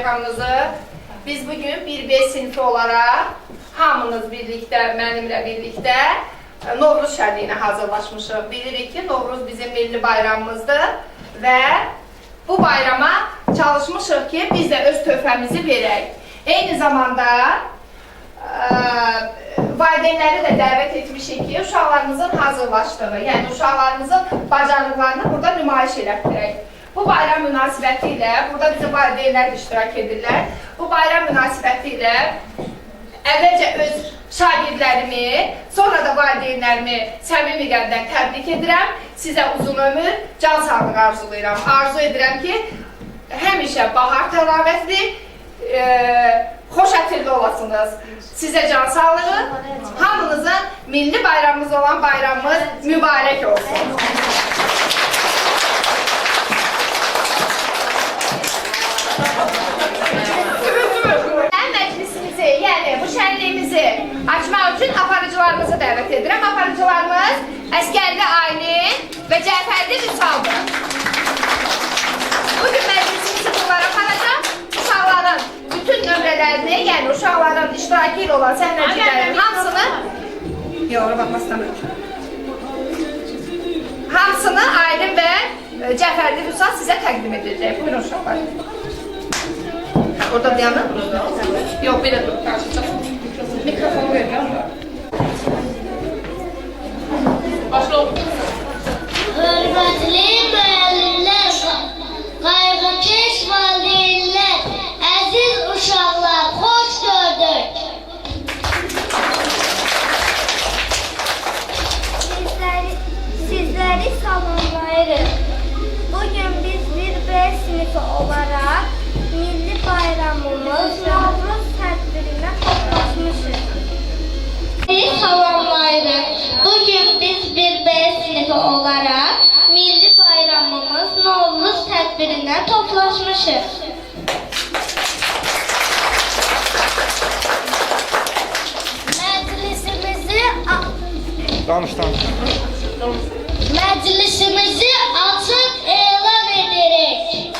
bayramınızı biz bugün 1B sınıfı olarak hamınız birlikte, mənimlə birlikte Novruz şənliyinə hazırlaşmışıq. Bilirik ki, Novruz bizim milli bayramımızdır və bu bayrama çalışmışıq ki, biz də öz töhfəmizi verək. Eyni zamanda valideynləri də dəvət etmişik ki, uşaqlarımızın hazırlaşdığı, yəni uşaqlarımızın bacarıqlarını burada nümayiş elətdirək. Bu bayram münasibəti ilə, burada bizim valideynlər də iştirak edirlər. Bu bayram münasibəti ilə əvvəlcə öz şagirdlərimi, sonra da valideynlərimi səmimi qəlbdən təbrik edirəm. Sizə uzun ömür, can sağlığı arzulayıram. Arzu edirəm ki, həmişə bahar təravətli, xoş ətirli olasınız. Sizə can sağlığı, hamınızın milli bayramımız olan bayramımız mübarək olsun. Məclisimizi, yəni bu şənliyimizi açmaq üçün aparıcılarımızı dəvət edirəm. Aparıcılarımız Əskərli Aylin və Cəfərli Vüsaldır. Bugün məclisimizi bunlara aparacaq. Uşaqların bütün nömrələrini, yəni uşaqların iştirakı ilə olan səhnəciklərin hamısını hamısını Aylin və Cəfərli Vüsal sizə təqdim edəcək. Buyurun uşaqlar. Orada dayanın. Yok, bir de dur. Mikrofonu veriyorum. Başla. Hürmetli müəllimlər, qayğıkeş valideynlər, əziz uşaqlar, xoş gördük. Sizləri salamlayırıq. Bugün biz 1B sınıfı olarak milli bayramımız Novruz tədbirinə toplaşmışıq. Sizi salamlayırıq. Bugün biz 1B sınıfı olarak milli bayramımız Novruz tədbirinə toplaşmışıq. Məclisimizi açıq elan edirik.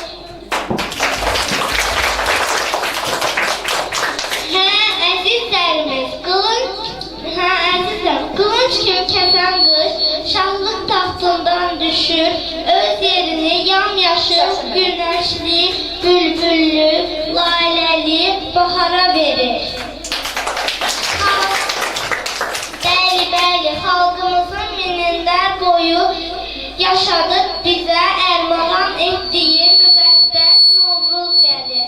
Kılınç kim kesen kış, şahlık tahtından düşür, öz yerini yamyaşıl, güneşli, bülbüllü, laleli bahara verir. Bəli, halkımızın minlər boyu yaşadık, bize ərmağan etdiyi müqəddəs Novruz gəlir.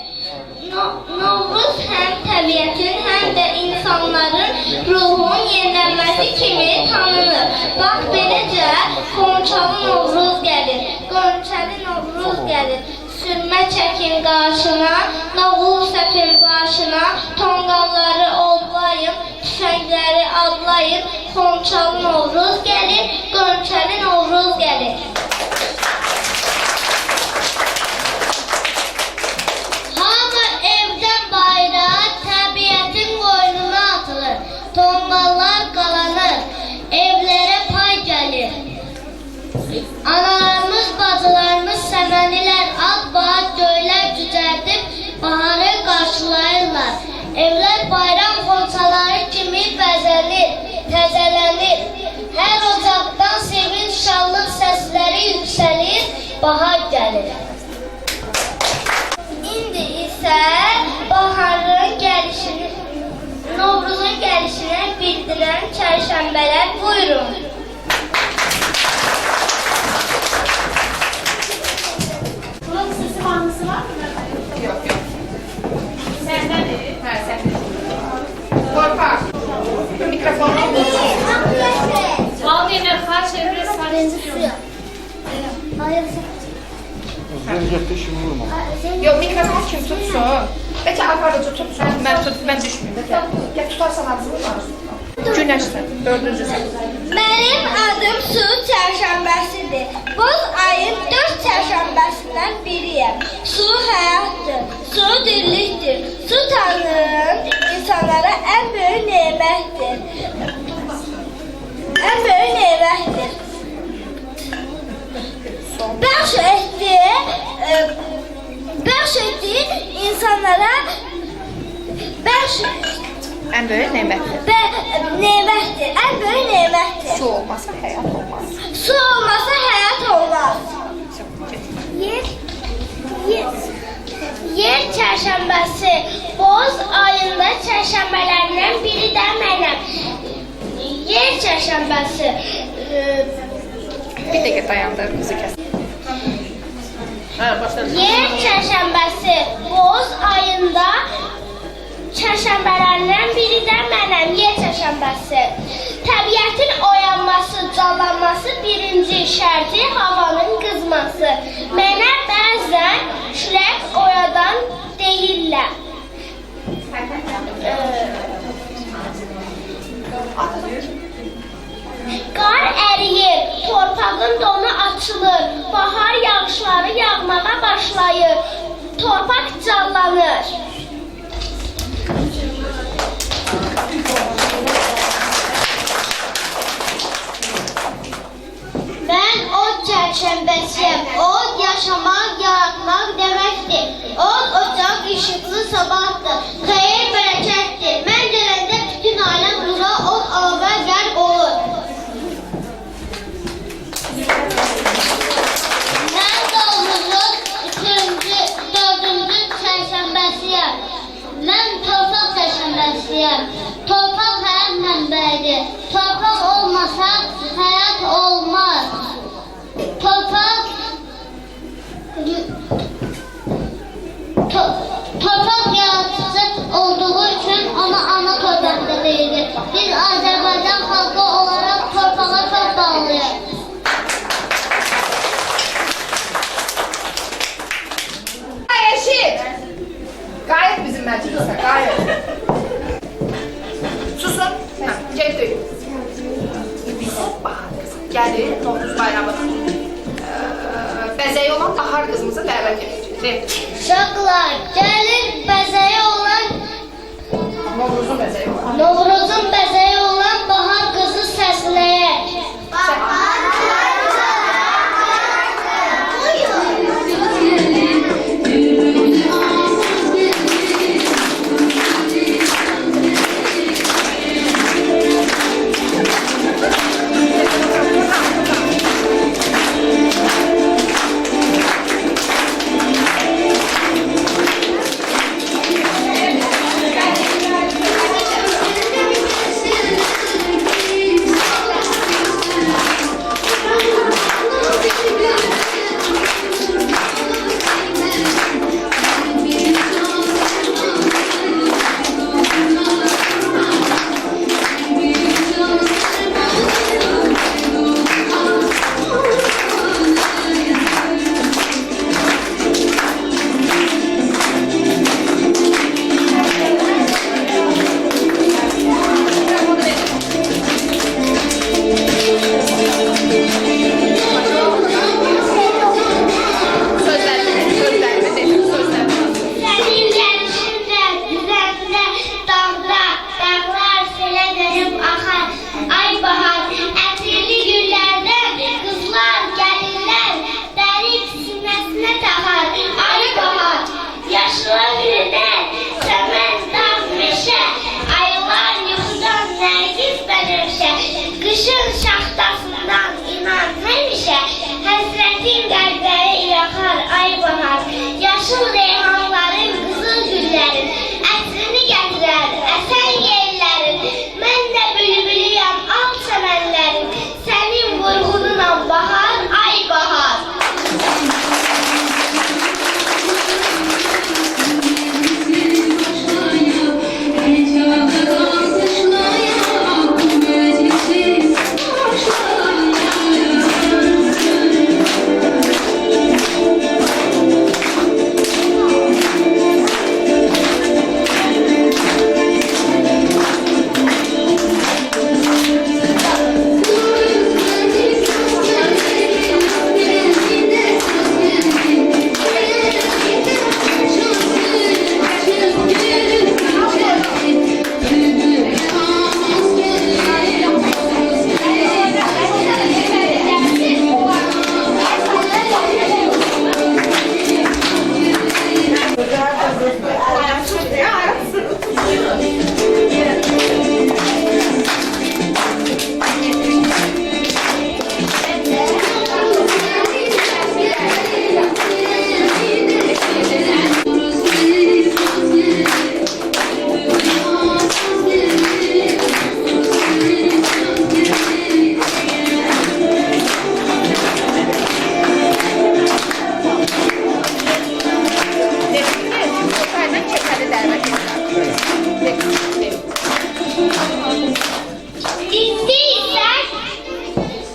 Novruz həm təbiətin, həm də insanların ruhun yenilənməsi kimi tanınır. Bax, beləcə Qonçalı Novruz gəlir, Qonçalı Novruz gəlir. Sürmə çəkin qarşına, nağul səpin başına, tonqalları odlayın, tüfəngləri adlayın. Qonçalı Novruz gəlir, Qonçalı Novruz gəlir. Tonqallar qalanır, evlərə pay gəlir. Analarımız, bacılarımız, səmənilər ad-baad göylər cücərdib baharı qarşılayırlar. Evlər bayram xonçaları kimi bəzənir, təzələnir. Hər ocaqdan sevinç, şallıq səsləri yüksəlir, bahar gəlir. İndi isə baharın gəlişini, Novruzun gəlişini bildirən çərşənbələr buyurun. Bunun sesi bağlısı var mı? Yok. Sənədir. Hə, sənədir. Qorxaq. Mikrofonu. Valideynlər xahiş edirəm, sarınızı yox. Zəngətdə işimi vurma. Yok, mikrofon kim tutsun? Bəlkə aparıcı tutsun, mən düşməyim. Gəl tutarsan ağzını var. Günəşsən, 4-cü sən. Mənim adım Su çərşənbəsidir. Boz ayın 4 çərşənbəsindən biriyəm. Su həyatdır, su dirlikdir. Su Tanrının insanlara ən böyük nemətdir. Ən böyük nemətdir. Bəxş etdi insanlara Ən böyük nemətdir. Və nemətdir, ən böyük nemətdir. Su olmasa həyat olmaz. Su olmasa həyat olmaz. Yer çərşənbəsi, boz ayında çərşənbələrindən biri də mənəm. Yer çərşənbəsi, Bir dəqiqə dayandır, müzik kəs. yer çərşənbəsi, boz ayında çərşənbələrindən biri də mənəm. Yer çərşənbəsi. Təbiətin oyanması, canlanması birinci şərti havanın qızması. Mənə bəzən külək oyadan deyirlər. Qar əriyir, torpağın donu açılır, bahar yağışları yağmağa başlayır, torpaq canlanır. Mən od çərşənbəsiyəm. Od yaşamaq, yaratmaq deməkdir. Od ocaq işıqlı sabahdır. Xeyir bərəkətdir. Mən gələndə bütün aləm nura, od alova qərq olur. Mən Doğruzun 4-cü çərşənbəsiyəm. Mən torpaq çərşənbəsiyəm. Torpaq həyat mənbəyidir. Torpaq olmasa həyat olmaz. Torpaq yaratıcı olduğu üçün ona ana torpaq da deyilir. Biz Azərbaycan xalqı olaraq torpağa çox bağlıyıq. Eşit. Qayıt bizim məclisə, qayıt. Susun. Getdik. Gəlir, Novruz bayramı. Bəzəyi olan bahar qızımızı dəvət edəcək. Uşaqlar, gəlin bəzəyi olan Novruzun bəzəyi olan. Novruzun bəzəyi olan bahar qızı səsləyək.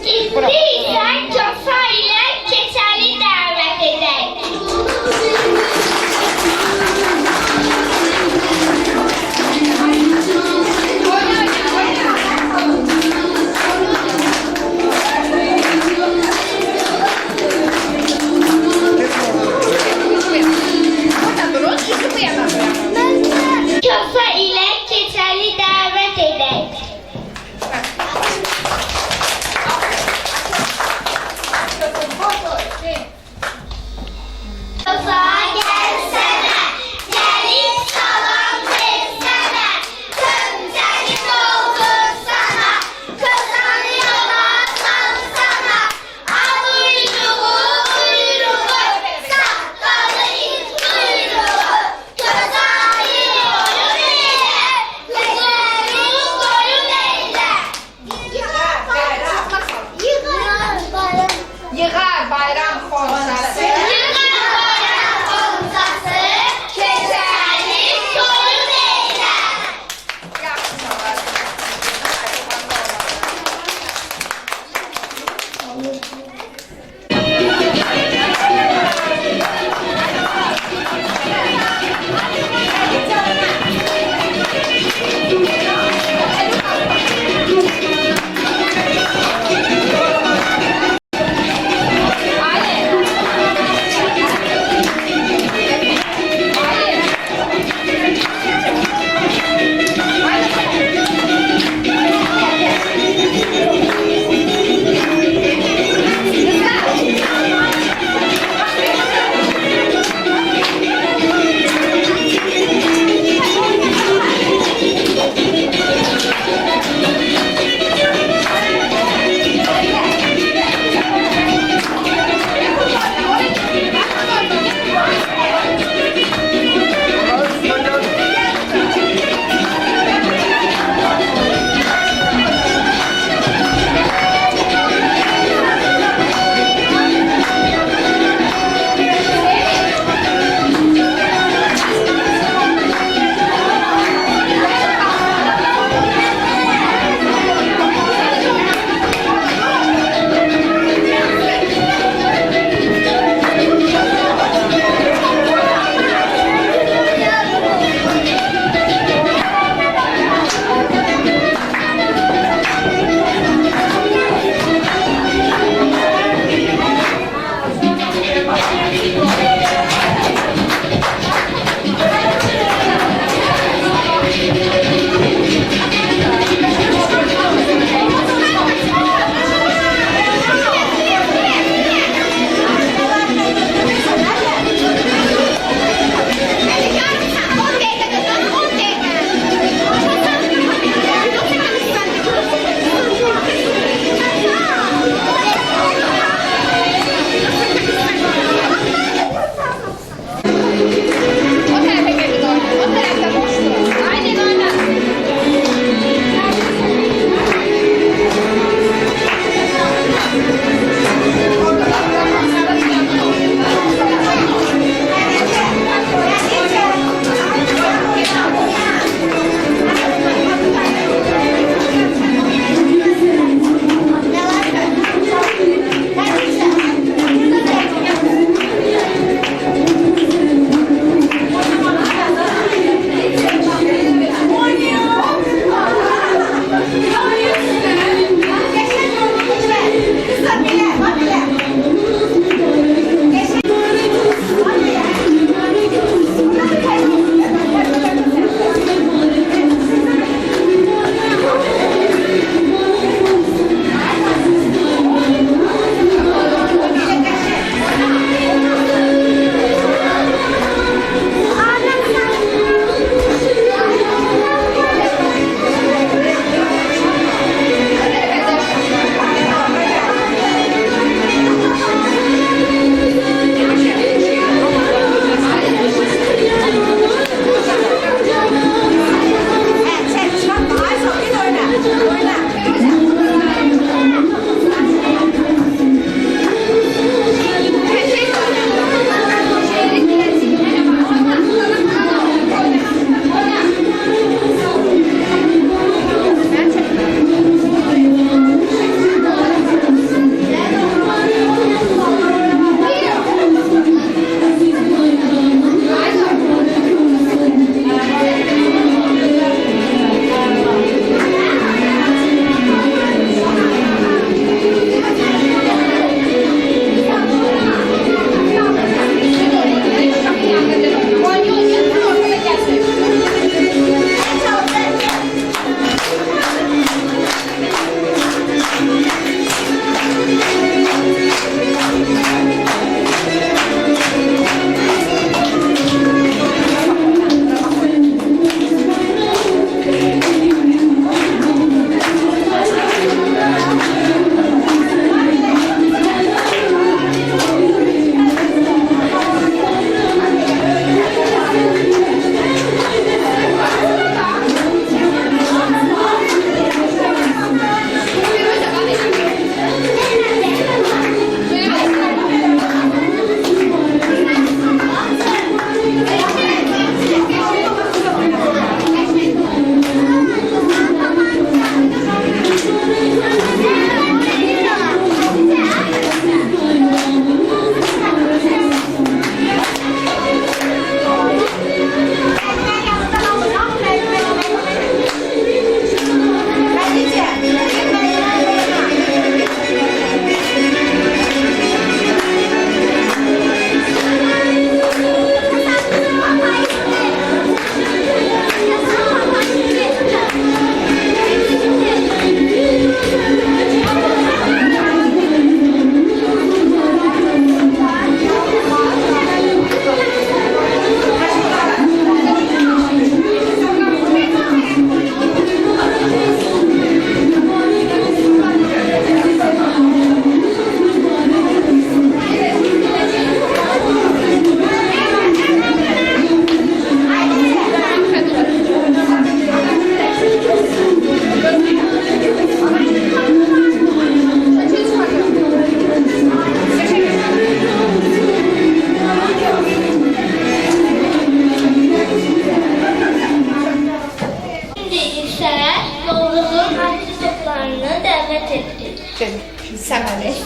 İndi isə Kosa ilə Keçəli dəvət edək. Burada durun, sizi bu yana bırakın. Kosa ilə Keçəli dəvət edək.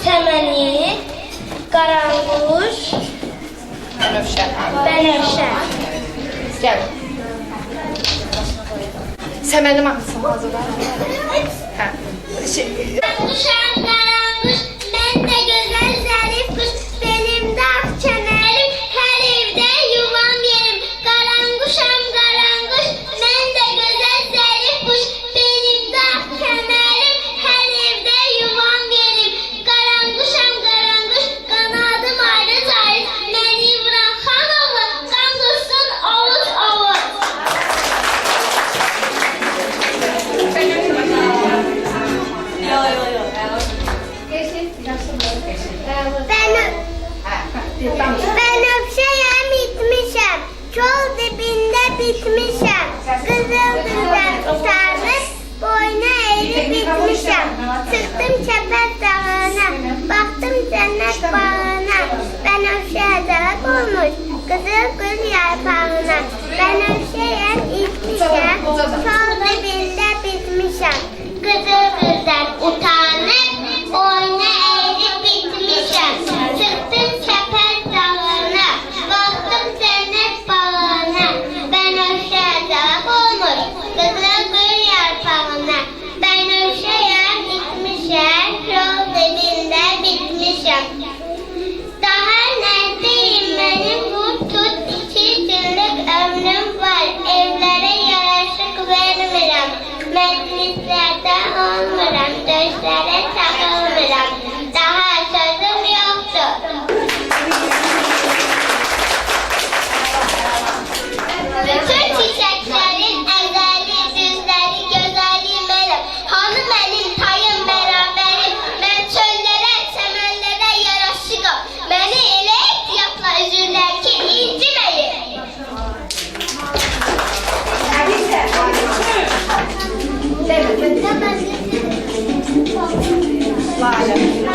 Səməni, qaranquş, Bənövşə. bənövşə. Gəl. Səmənin mahnısını hazırlayın. Hə. Qaranquşam, qaranquş, mən də gözəl zərif quş, belimdə ağ kəmərim, hər evdə yuvam yerim. Qaranquşam, qaranquş, mən də gözəl zərif quş, belimdə ağ kəmərim, hər evdə yuvam yerim. Qaranquşam, qaranquş, qanadım ayrı zərif, məni vuran xanovu, qan qussun ovuz ovuz. Bənövşəyəm itmişəm, kol dibində bitmişəm. Qızıl güldən tutarıb, boyna eğri bitmişəm. Çıxdım kəpər dağına, baxdım cənnət bağına. Bənövşə cəlb olmuş, qızıl gül yarpağına. Bənövşəyəm itmişəm, kol dibində bitmişəm. Qızıl güldən utanıb, boyna eğri bitmişəm. Çıxdım kəpər dağına, baxdım cənnət bağına. Bənövşə cəlb olmuş, qızıl gül yarpağına. Bənövşəyəm itmişəm, kol dibində bitmişəm. Daha nə deyim, mənim vur tut 2 günlük ömrüm var. Evlərə yaraşıq vermirəm, məclislərdə olmuram, döşlərə taxılmıram. Daha sözüm yoxdur. Bütün çiçəklərin əzəli, düzləri, gözəli mənəm. Hanı mənim tayım, bərabərim, mən çöllərə, çəmənlərə yaraşıqam. Məni elə ehtiyatla üzürlər ki, inciməyin. Lalə.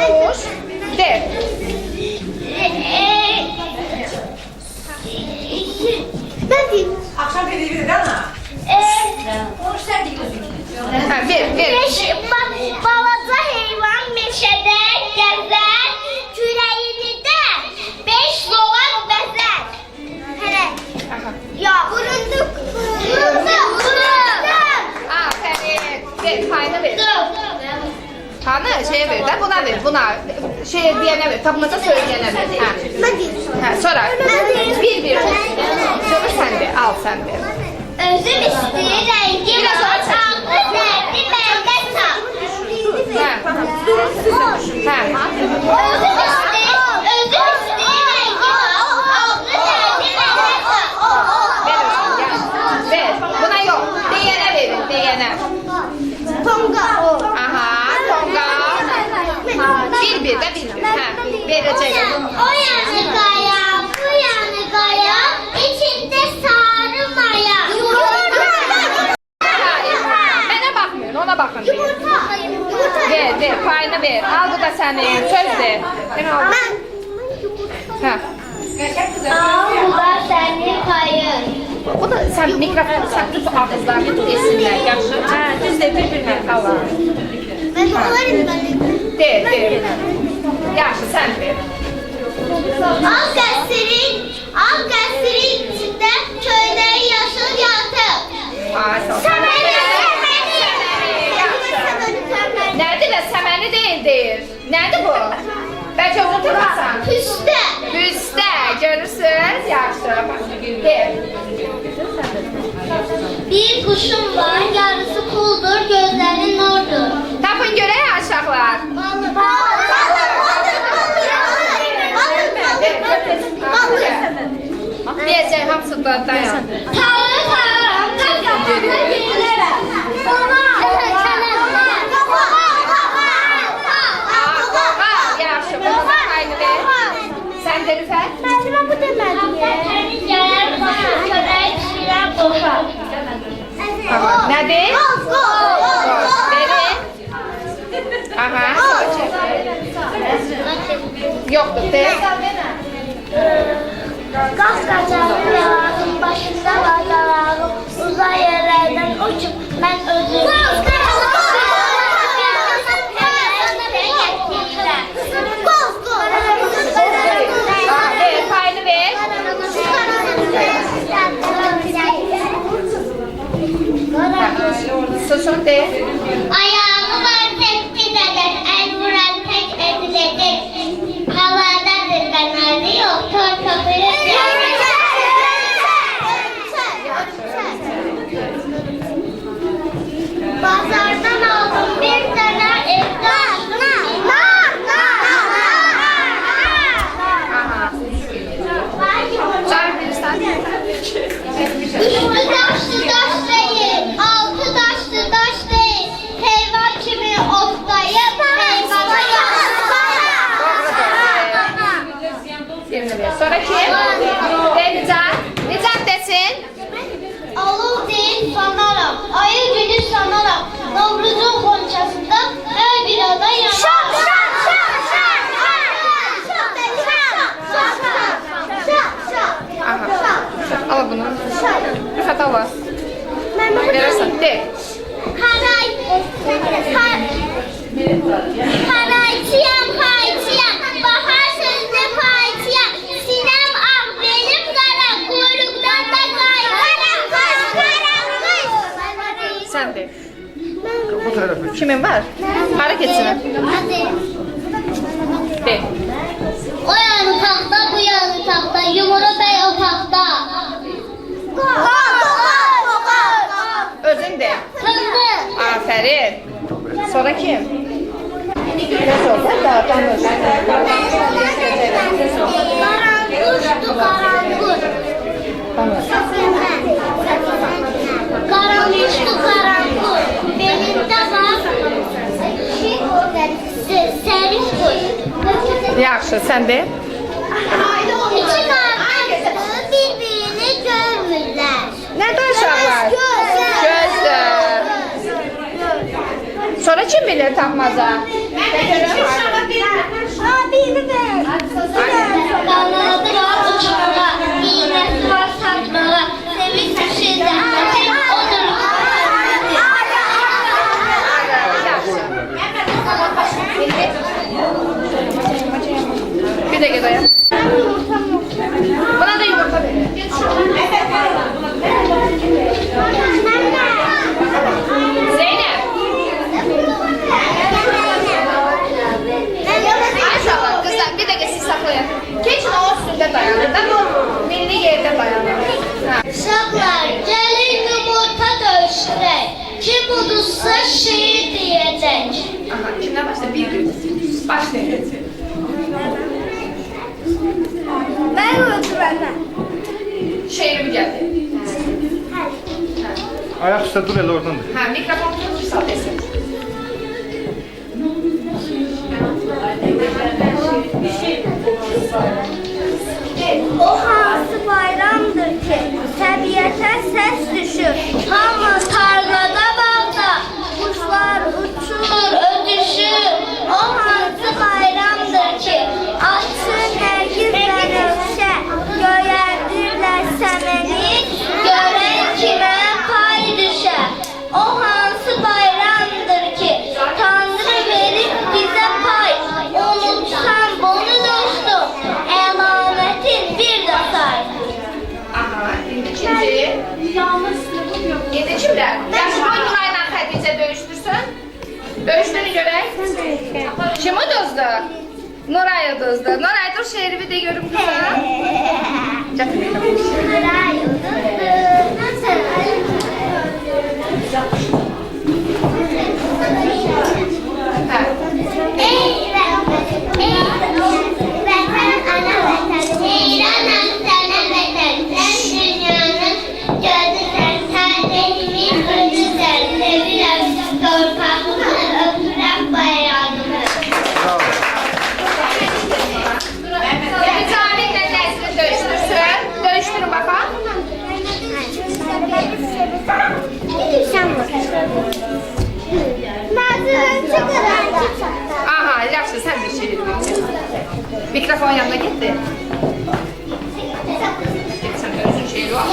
soruş. De. Ben diyeyim. Akşam dedi ana. Konuş sen diyorsun. Ha, ver. Balaca heyvan meşədə gəzər, kürəyində 5 zolaq bəzər. Hələ. Ya, vurunduk. Aferin. Ver, payını ver. Hanı şeye ver de buna ver. Buna şey diyene ver. Tapmaca söyleyene ver. Ha. Ben diyeyim. Ha, sonra bir. Sonra sen de. Al sen de. Özüm istəyir rəngim Biraz var, sonra çək. ağlı dərdi məndə sal. Ha. Ha. Özüm istəyir rəngim var, ağlı dərdi məndə sal. Ver olsun, gel. Ver. Buna yok. Diyene verin. Diyene. Tonga. Aha. Tonga. Bir de bir. Ha. Verecek. O yanı qaya, bu yanı qaya, içində sarı maya. Hayır. Bana bakmıyorsun. Ona bakın. diyor. Ver. Payını ver. Al bu da senin. Söz de. Ben aldım. Ha. Al bu da sənin payın. Bu da sen mikrofonu saklı tut ağızlarını tut esinler. Yaxşı. Ha, düz de bir-birinə. Allah. Mən olarım ben. De. Yaxşı, sen ver. Al qəsrin içində köyləri yaşıl yatıb. Ay, sağ ol. Nerede de semeni değil. Nerede bu? Belki unutamazsan. Püstə. Üstte görürsünüz. Yaxşı. De. Bir kuşum var, yarısı kuldur, gözləri nordur. Tapın görək aşağılar. Diyeceğim hamısı da dayan. Yaxşı, bunu da aynı ver. Sen de Rüfət. Mən bu demədim ya. Gələr başa çörək pişirən qoşa. Tamam. Nədir? Qoş. Verin. Aha. Yoktur de. Qaz qaçağım yarağım, başında var yarağım, uzay yerlərdən uçub mən özüm. Ver, payını ver. Susun de. Ayağı var tespit eder, el vuran tek edilecek. Havadadır kanadı yok, torpakları Pazardan aldım bir tane evde Aha. Çay verirsen. Üstü daş değil, altı daş değil. Heyvan kimi otlayıp heyvana Birini ver. Sonra kim? De Nicat. Nicat desin. Alov değil sanarım, ayı günü sanarım. Novruzun konçasında her bir ada yanar. Aha. Al bunu. Rüfət al. Verirsen. De. Karayçıyam, bahar sözde payçıyam. Sinem ah benim kara, kuyruktan da kay. Sen de. Bu tarafa. Kimin var? Hareketsine. De. O yanı tahta, bu yanı tahta, yumru bey o tahta. Özün de. Fındık. Aferin. Sonra kim? Biraz olsa da tanış. Karanguştu karanguş. Tanış. Karanmıştı karanguş. Belinde var serif kuş. Yaxşı, sen de. İki kardeş birbirini görmürler. Nerede uşaqlar? Gözdür. Sonra kim bilir tapmaca? Kanadı var uçmağa, iğnesi var satmağa, sevinç düşürden tek odur. Bir dakika dayan. Buna da yumurta verin. Zeynep. Maşallah kızlar bir dakika siz saklayın. Keçin o üstünde dayanır da bu milli yerde dayanır. Ha. Uşaqlar, gəlin yumurta döyüşürək. Kim uduzsa şehir diyecek. Aha, kimden başla? Bir gün. Başlayın. Ben oturacağım. Şehrimi geldi. Ayak üstə dur elə oradan. Ha, mikrofon tutmuşsa desin. O hansı bayramdır ki təbiətə səs düşür. Hamı tarlada bağda, quşlar uçur, ötüşür. O hansı bayramdır ki açsın nərgizlə ölçə, göyərdirlər səməni, görən kimə pay düşər. O hansı bayramdır ki Tanrı verib bizə pay, unutsan bunu dostum, əlamətin bir də say. Aha, şimdi ikinci. Yedi kimler? Yaşı boy Nuray'la Hatice dövüştürsün. Dövüştüğünü görək. Kim o dozdu? Nuray o dozdu. Nuray dur şehrimi de görüm kıza. Çatın mikrofonu. Ha. Şimdi Cavit'le Nesrin dövüştürsün. Dövüştürün bakalım. Aha, yaxşı, sen de şehir dövüştürsün. Mikrofon yanına gitti. Sen özün şehri var.